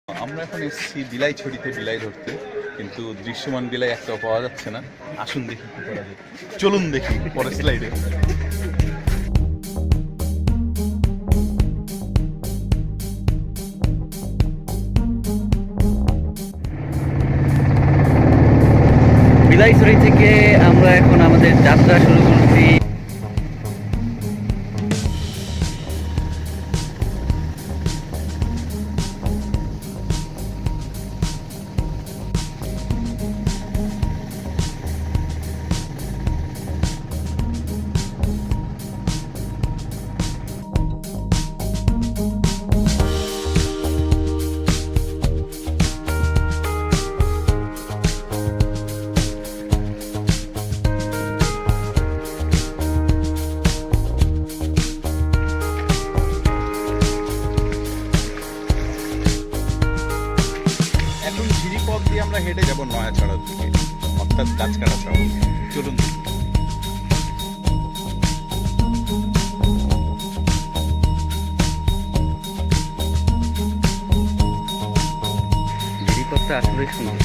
আমরা এখন এসেছি বিলাইছড়িতে বিলাই ধরতে, কিন্তু দৃশ্যমান বিলাই একটাও পাওয়া যাচ্ছে না। আসুন দেখি কি করা যায়, চলুন দেখি পরের স্লাইডে। বিলাইছড়ি থেকে আমরা এখন আমাদের যাত্রা শুরু করছি। আমরা হেঁটে যাবো নয়াছড়ার দিকে, অর্থাৎ গাছকাটা শহর। চলুন জিনিসপত্র আসলে সুন্দর।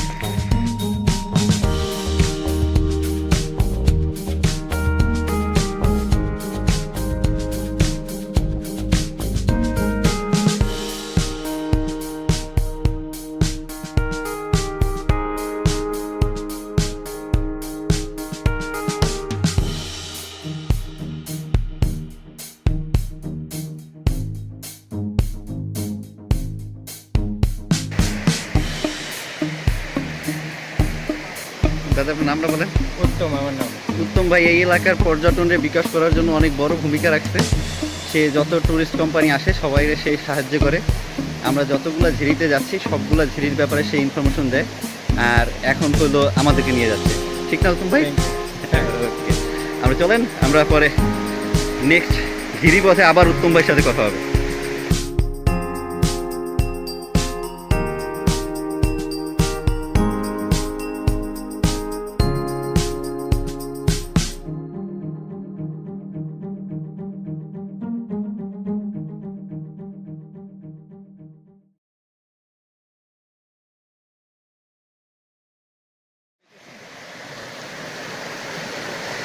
দাদা, আপনার নামটা বলেন। উত্তম, আমার নাম উত্তম ভাই এই এলাকার পর্যটনের বিকাশ করার জন্য অনেক বড় ভূমিকা রাখছে। সে যত ট্যুরিস্ট কোম্পানি আসে সবাই সেই সাহায্য করে। আমরা যতগুলো ঝিরিতে যাচ্ছি সবগুলা ঝিরির ব্যাপারে সেই ইনফরমেশন দেয়, আর এখন হলো আমাদেরকে নিয়ে যাচ্ছে। ঠিক না উত্তম ভাই? আমরা চলেন, আমরা পরে নেক্সট ঝিরি পথে আবার উত্তম ভাইয়ের সাথে কথা হবে।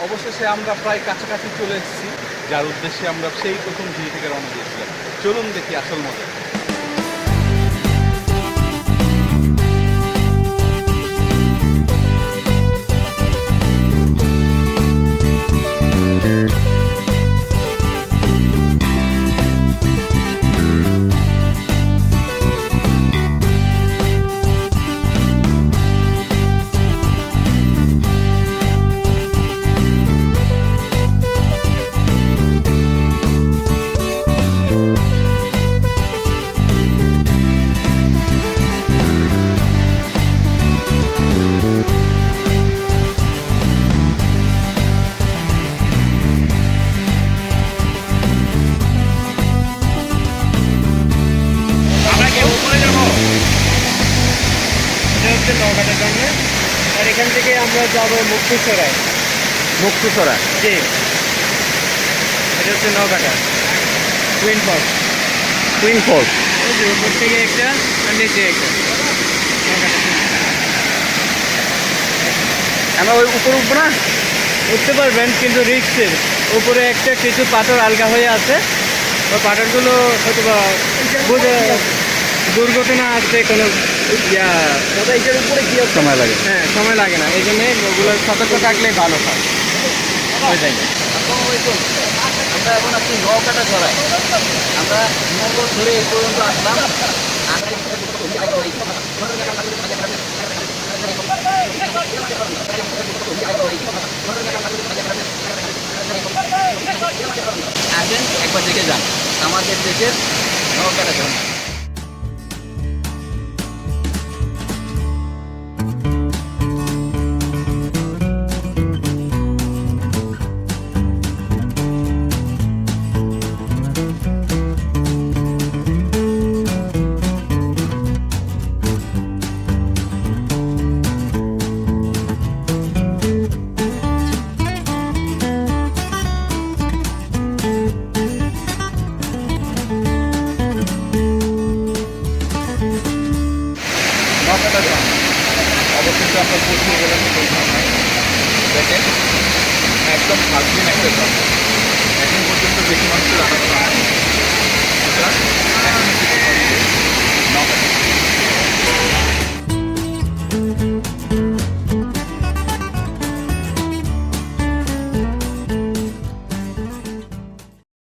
অবশেষে আমরা প্রায় কাছাকাছি চলে এসেছি, যার উদ্দেশ্যে আমরা সেই প্রথম ঝিরি থেকে রওনা দিয়েছিলাম। চলুন দেখি আসল মজা। নৌকাটার জন্য, আর এখান থেকে আমরা যাবো মুক্তছড়ায়। মুক্তছড়া? জি, এটা হচ্ছে নৌকাটা টুইন ফলস। টুইন ফলস উপর থেকে একটা আর নিচে একটা নৌকাটা। আমরা ওই উপরে উঠবো না? উঠতে পারবেন, কিন্তু রিস্কের। উপরে একটা কিছু পাথর আলগা হয়ে আছে, ওই পাথরগুলো হয়তো বা বুঝে দুর্ঘটনা আসবে কোনো উপরে কি সময় লাগে? হ্যাঁ, সময় লাগে না, এই জন্যে ওগুলো সতর্ক থাকলে ভালো হয়। আমরা এখন আপনি নৌকাটা ছড়াই, আমরা নৌকো ধরে এই পর্যন্ত আসলাম। আসেন একবার দেখে যান আমাদের দেশের নৌকাটা ঝর্ণা। অবশেষে আমরা পৌঁছে গেলাম সেই ঝর্ণায়। দেখেন একদম ভাগ্যিন একটা ঝর্ণা, এখন পর্যন্ত বেশি মানুষের আনন্দ আছে। সুতরাং এখন কিছু নৌকা